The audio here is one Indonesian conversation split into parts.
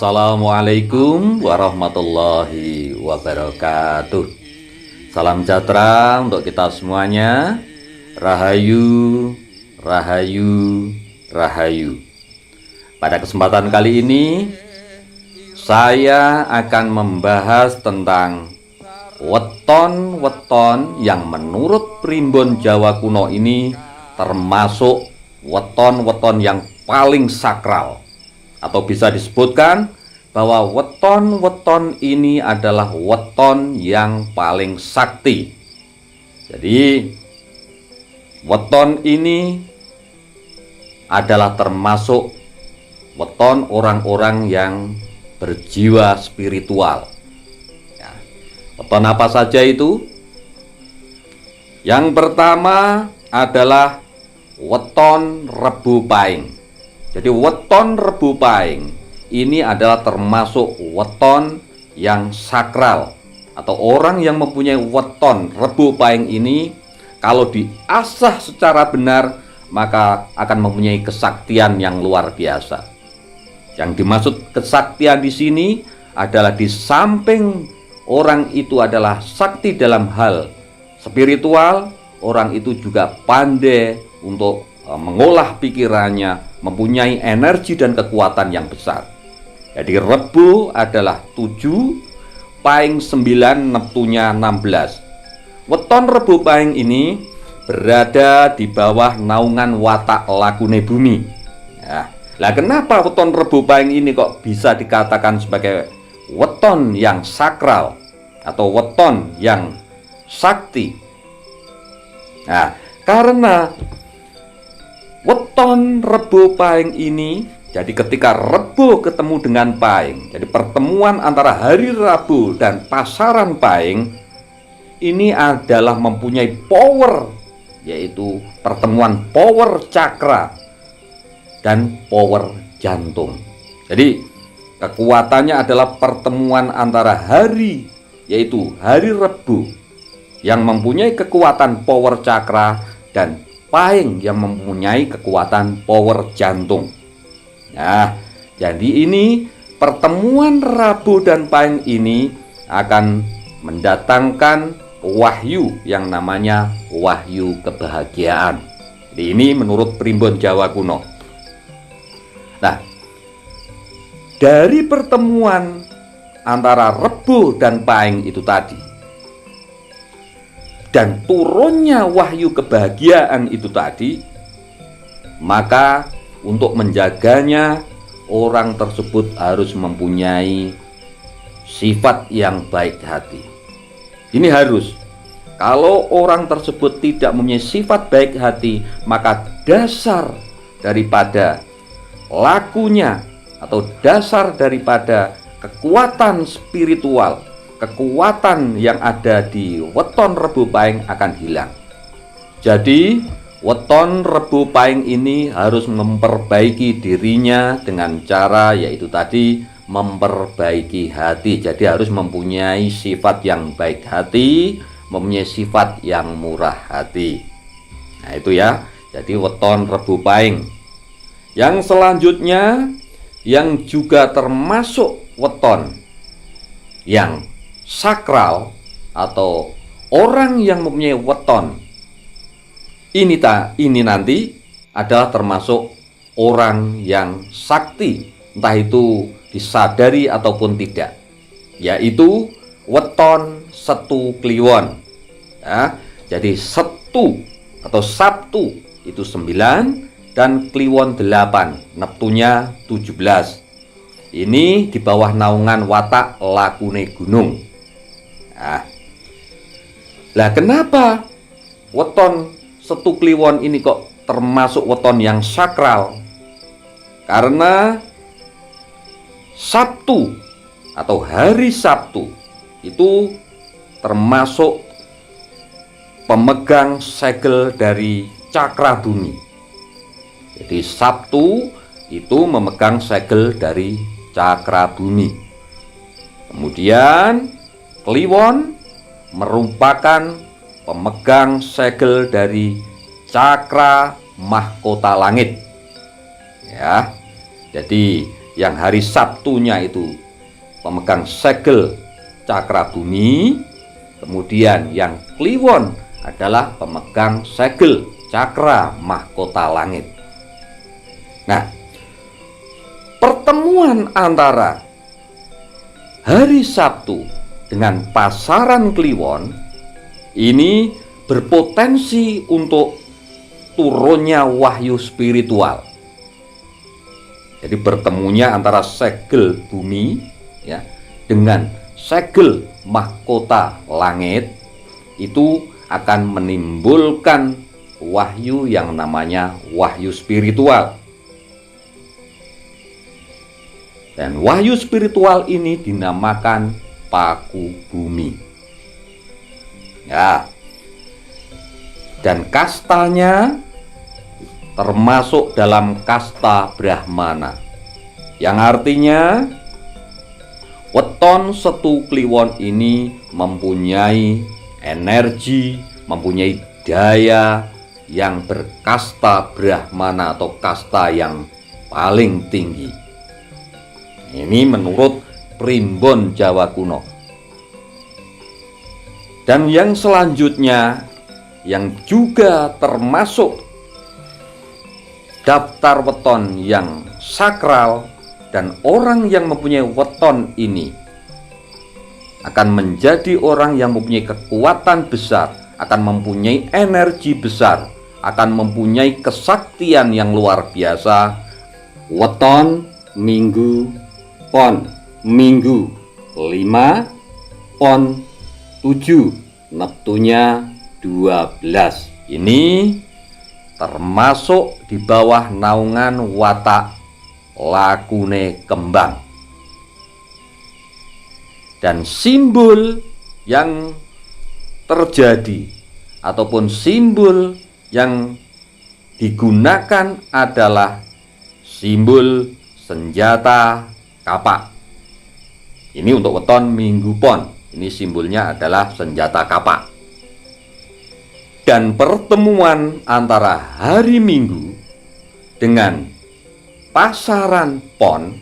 Assalamualaikum warahmatullahi wabarakatuh. Salam sejahtera untuk kita semuanya. Rahayu, rahayu, rahayu. Pada kesempatan kali ini saya akan membahas tentang weton-weton yang menurut primbon Jawa kuno ini termasuk weton-weton yang paling sakral, atau bisa disebutkan bahwa weton-weton ini adalah weton yang paling sakti. Jadi weton ini adalah termasuk weton orang-orang yang berjiwa spiritual ya. Weton apa saja itu? Yang pertama adalah weton Rebu Pahing. Jadi weton Rebu Pahing ini adalah termasuk weton yang sakral, atau orang yang mempunyai weton Rebu Pahing ini kalau diasah secara benar maka akan mempunyai kesaktian yang luar biasa. Yang dimaksud kesaktian di sini adalah di samping orang itu adalah sakti dalam hal spiritual, orang itu juga pandai untuk mengolah pikirannya, mempunyai energi dan kekuatan yang besar. Jadi Rebu adalah 7, Pahing 9, Neptunya 16. Weton Rebu Pahing ini berada di bawah naungan watak lakune bumi ya. Lah kenapa weton Rebu Pahing ini kok bisa dikatakan sebagai weton yang sakral atau weton yang sakti? Nah, karena weton Rebu Pahing ini, jadi ketika Rebu ketemu dengan Pahing, jadi pertemuan antara hari Rabu dan pasaran Pahing ini adalah mempunyai power, yaitu pertemuan power cakra dan power jantung. Jadi kekuatannya adalah pertemuan antara hari, yaitu hari Rebu yang mempunyai kekuatan power cakra, dan Pahing yang mempunyai kekuatan power jantung. Nah, jadi ini pertemuan Rabu dan Pahing ini akan mendatangkan wahyu yang namanya wahyu kebahagiaan. Jadi ini menurut primbon Jawa kuno. Nah, dari pertemuan antara Rebu dan Pahing itu tadi, dan turunnya wahyu kebahagiaan itu tadi, maka untuk menjaganya orang tersebut harus mempunyai sifat yang baik hati. Ini harus. Kalau orang tersebut tidak mempunyai sifat baik hati, maka dasar daripada lakunya atau dasar daripada kekuatan spiritual, kekuatan yang ada di weton Rebu Pahing akan hilang. Jadi weton Rebu Pahing ini harus memperbaiki dirinya dengan cara yaitu tadi memperbaiki hati. Jadi harus mempunyai sifat yang baik hati, mempunyai sifat yang murah hati. Nah itu ya, jadi weton Rebu Pahing. Yang selanjutnya yang juga termasuk weton yang sakral atau orang yang mempunyai weton ini nanti adalah termasuk orang yang sakti, entah itu disadari ataupun tidak, yaitu weton Setu Kliwon ya. Jadi Setu atau Sabtu itu 9 dan Kliwon 8, Neptunya 17. Ini di bawah naungan watak lakune gunung. Lah kenapa weton Setu Kliwon ini kok termasuk weton yang sakral? Karena Sabtu atau hari Sabtu itu termasuk pemegang segel dari cakra bumi. Jadi Sabtu itu memegang segel dari cakra bumi. Kemudian Kliwon merupakan pemegang segel dari cakra mahkota langit ya. Jadi yang hari Sabtunya itu pemegang segel cakra bumi, kemudian yang Kliwon adalah pemegang segel cakra mahkota langit. Nah, pertemuan antara hari Sabtu dengan pasaran Kliwon ini berpotensi untuk turunnya wahyu spiritual. Jadi bertemunya antara segel bumi ya dengan segel mahkota langit itu akan menimbulkan wahyu yang namanya wahyu spiritual. Dan wahyu spiritual ini dinamakan paku bumi. Ya. Dan kastanya termasuk dalam kasta Brahmana, yang artinya weton Setu Kliwon ini mempunyai energi, mempunyai daya yang berkasta Brahmana atau kasta yang paling tinggi. Ini menurut Primbon Jawa kuno. Dan yang selanjutnya yang juga termasuk daftar weton yang sakral, dan orang yang mempunyai weton ini akan menjadi orang yang mempunyai kekuatan besar, akan mempunyai energi besar, akan mempunyai kesaktian yang luar biasa. Weton Minggu Pon, Minggu 5, Pon 7, Neptunya 12. Ini termasuk di bawah naungan watak lakune kembang. Dan simbol yang terjadi ataupun simbol yang digunakan adalah simbol senjata kapak. Ini untuk weton Minggu Pon. Ini simbolnya adalah senjata kapak. Dan pertemuan antara hari Minggu dengan pasaran Pon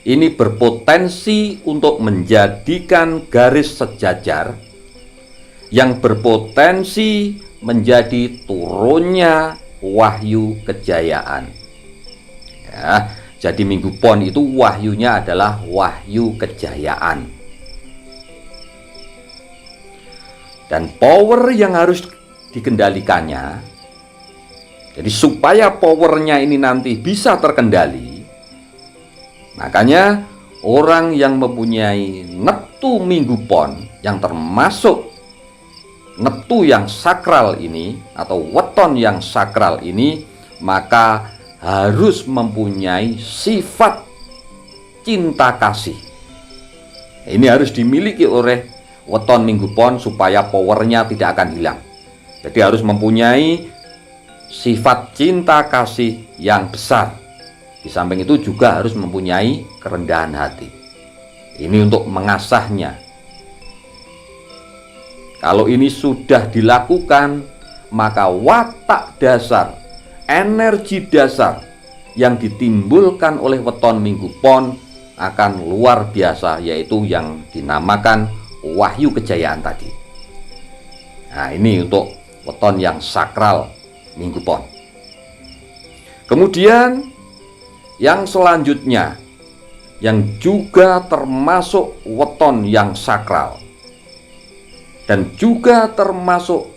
ini berpotensi untuk menjadikan garis sejajar yang berpotensi menjadi turunnya wahyu kejayaan. Ya, jadi Minggu Pon itu wahyunya adalah wahyu kejayaan. Dan power yang harus dikendalikannya, jadi supaya powernya ini nanti bisa terkendali, makanya orang yang mempunyai Neptu Minggu Pon, yang termasuk Neptu yang sakral ini atau weton yang sakral ini, maka harus mempunyai sifat cinta kasih. Ini harus dimiliki oleh weton Minggu Pon supaya powernya tidak akan hilang. Jadi harus mempunyai sifat cinta kasih yang besar. Di samping itu juga harus mempunyai kerendahan hati. Ini untuk mengasahnya. Kalau ini sudah dilakukan, maka watak dasar, energi dasar yang ditimbulkan oleh weton Minggu Pon akan luar biasa, yaitu yang dinamakan wahyu kejayaan tadi. Nah, ini untuk weton yang sakral Minggu Pon. Kemudian yang selanjutnya yang juga termasuk weton yang sakral dan juga termasuk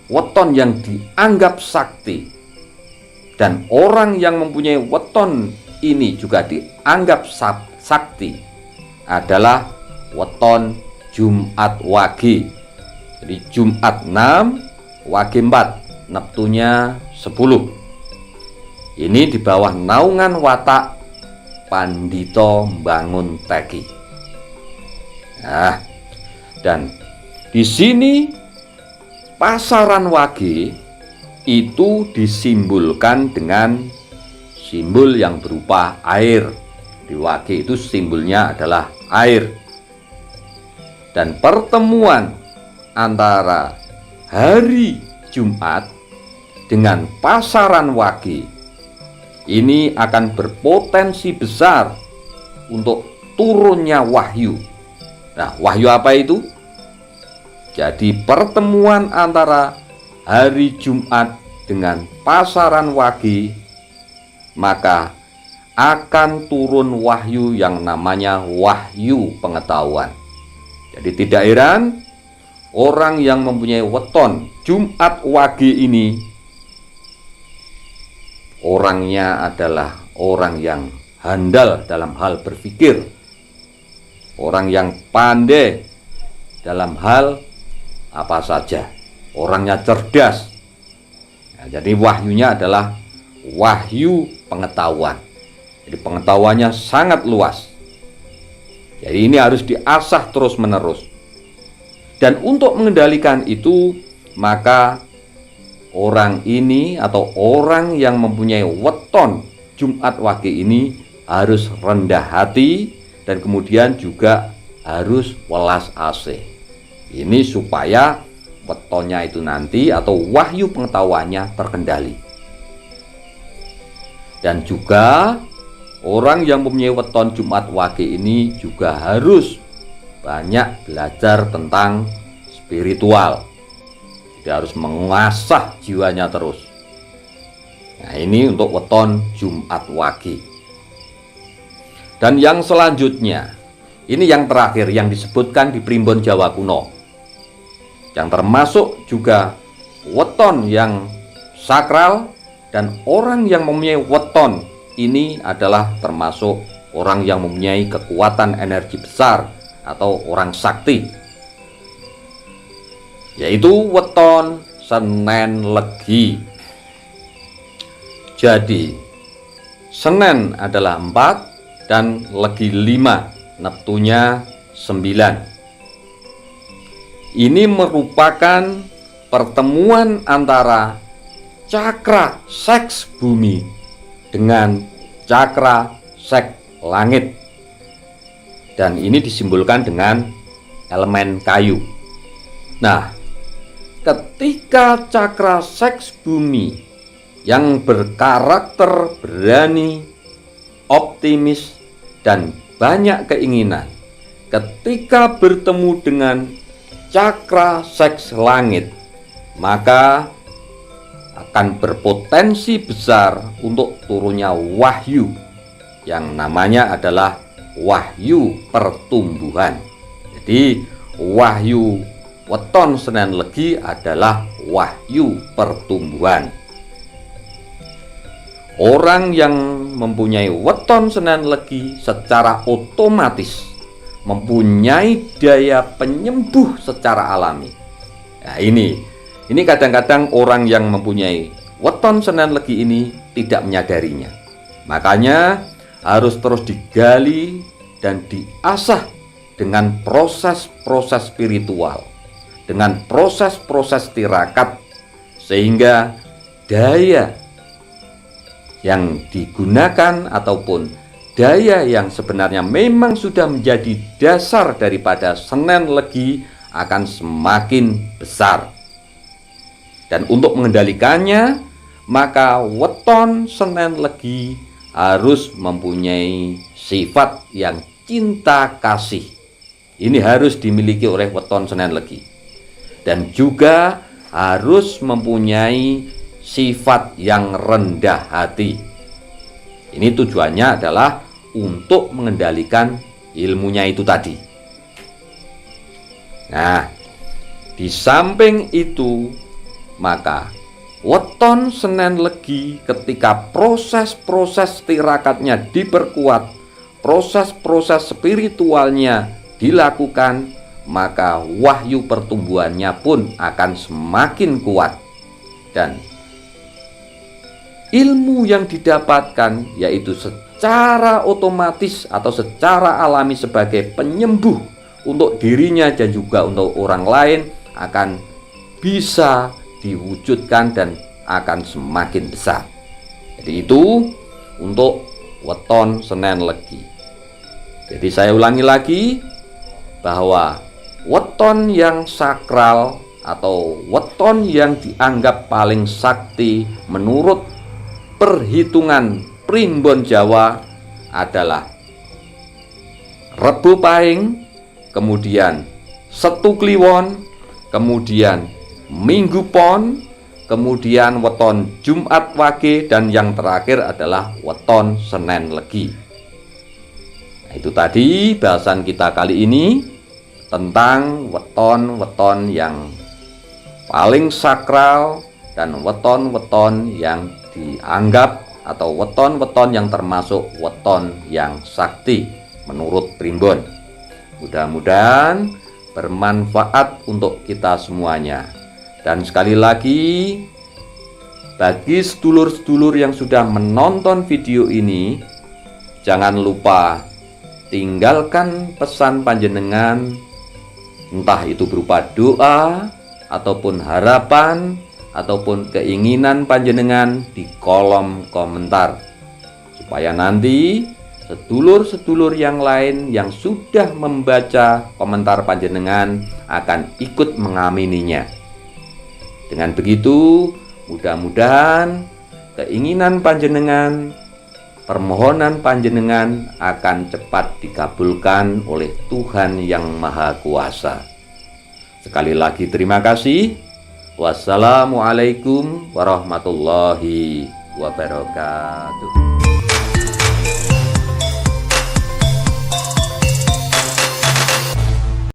weton yang dianggap sakti, dan orang yang mempunyai weton ini juga dianggap sakti, adalah weton Jumat Wage. Jadi Jumat 6, Wage 4, Neptunya 10. Ini di bawah naungan watak Pandito Bangun Teki. Nah, dan di sini pasaran Wage itu disimbolkan dengan simbol yang berupa air. Di Wage itu simbolnya adalah air. Dan pertemuan antara hari Jumat dengan pasaran Wage ini akan berpotensi besar untuk turunnya wahyu. Nah, wahyu apa itu? Jadi pertemuan antara hari Jumat dengan pasaran Wage, maka akan turun wahyu yang namanya wahyu pengetahuan. Jadi tidak heran orang yang mempunyai weton Jumat Wage ini orangnya adalah orang yang handal dalam hal berpikir, orang yang pandai dalam hal apa saja, orangnya cerdas. Nah, jadi wahyunya adalah wahyu pengetahuan. Jadi pengetahuannya sangat luas. Jadi ini harus diasah terus-menerus. Dan untuk mengendalikan itu, maka orang ini atau orang yang mempunyai weton Jumat Wage ini harus rendah hati dan kemudian juga harus welas asih. Ini supaya wetonnya itu nanti atau wahyu pengetahuannya terkendali. Dan juga orang yang mempunyai weton Jumat Wage ini juga harus banyak belajar tentang spiritual. Dia harus mengasah jiwanya terus. Nah, ini untuk weton Jumat Wage. Dan yang selanjutnya, ini yang terakhir yang disebutkan di Primbon Jawa Kuno, yang termasuk juga weton yang sakral. Dan orang yang mempunyai weton ini adalah termasuk orang yang mempunyai kekuatan energi besar atau orang sakti, yaitu weton Senen Legi. Jadi Senen adalah 4 dan Legi 5, neptunya 9. Ini merupakan pertemuan antara cakra seks bumi dengan cakra seks langit. Dan ini disimbolkan dengan elemen kayu. Nah, ketika cakra seks bumi yang berkarakter berani, optimis, dan banyak keinginan, ketika bertemu dengan cakra seks langit, maka akan berpotensi besar untuk turunnya wahyu yang namanya adalah wahyu pertumbuhan. Jadi wahyu weton Senen Legi adalah wahyu pertumbuhan. Orang yang mempunyai weton Senen Legi secara otomatis mempunyai daya penyembuh secara alami. Nah, ini kadang-kadang orang yang mempunyai weton Senen Legi ini tidak menyadarinya. Makanya harus terus digali dan diasah dengan proses-proses spiritual, dengan proses-proses tirakat, sehingga daya yang digunakan ataupun daya yang sebenarnya memang sudah menjadi dasar daripada Senen Legi akan semakin besar. Dan untuk mengendalikannya, maka weton Senen Legi harus mempunyai sifat yang cinta kasih. Ini harus dimiliki oleh weton Senen Legi. Dan juga harus mempunyai sifat yang rendah hati. Ini tujuannya adalah untuk mengendalikan ilmunya itu tadi. Nah, di samping itu, maka weton Senen Legi ketika proses-proses tirakatnya diperkuat, proses-proses spiritualnya dilakukan, maka wahyu pertumbuhannya pun akan semakin kuat. Dan ilmu yang didapatkan yaitu secara otomatis atau secara alami sebagai penyembuh untuk dirinya dan juga untuk orang lain akan bisa diwujudkan dan akan semakin besar. Jadi itu untuk weton Senen Legi. Jadi saya ulangi lagi bahwa weton yang sakral atau weton yang dianggap paling sakti menurut perhitungan primbon Jawa adalah Rebo Pahing, kemudian Setu Kliwon, kemudian Minggu Pon, kemudian weton Jumat Wage, dan yang terakhir adalah weton Senen Legi. Nah, itu tadi bahasan kita kali ini tentang weton-weton yang paling sakral dan weton-weton yang dianggap atau weton-weton yang termasuk weton yang sakti menurut Primbon. Mudah-mudahan bermanfaat untuk kita semuanya. Dan sekali lagi, bagi sedulur-sedulur yang sudah menonton video ini, jangan lupa tinggalkan pesan panjenengan, entah itu berupa doa ataupun harapan ataupun keinginan panjenengan di kolom komentar, supaya nanti sedulur-sedulur yang lain yang sudah membaca komentar panjenengan akan ikut mengamininya. Dengan begitu, mudah-mudahan keinginan panjenengan, permohonan panjenengan akan cepat dikabulkan oleh Tuhan yang Maha Kuasa. Sekali lagi terima kasih. Wassalamualaikum warahmatullahi wabarakatuh.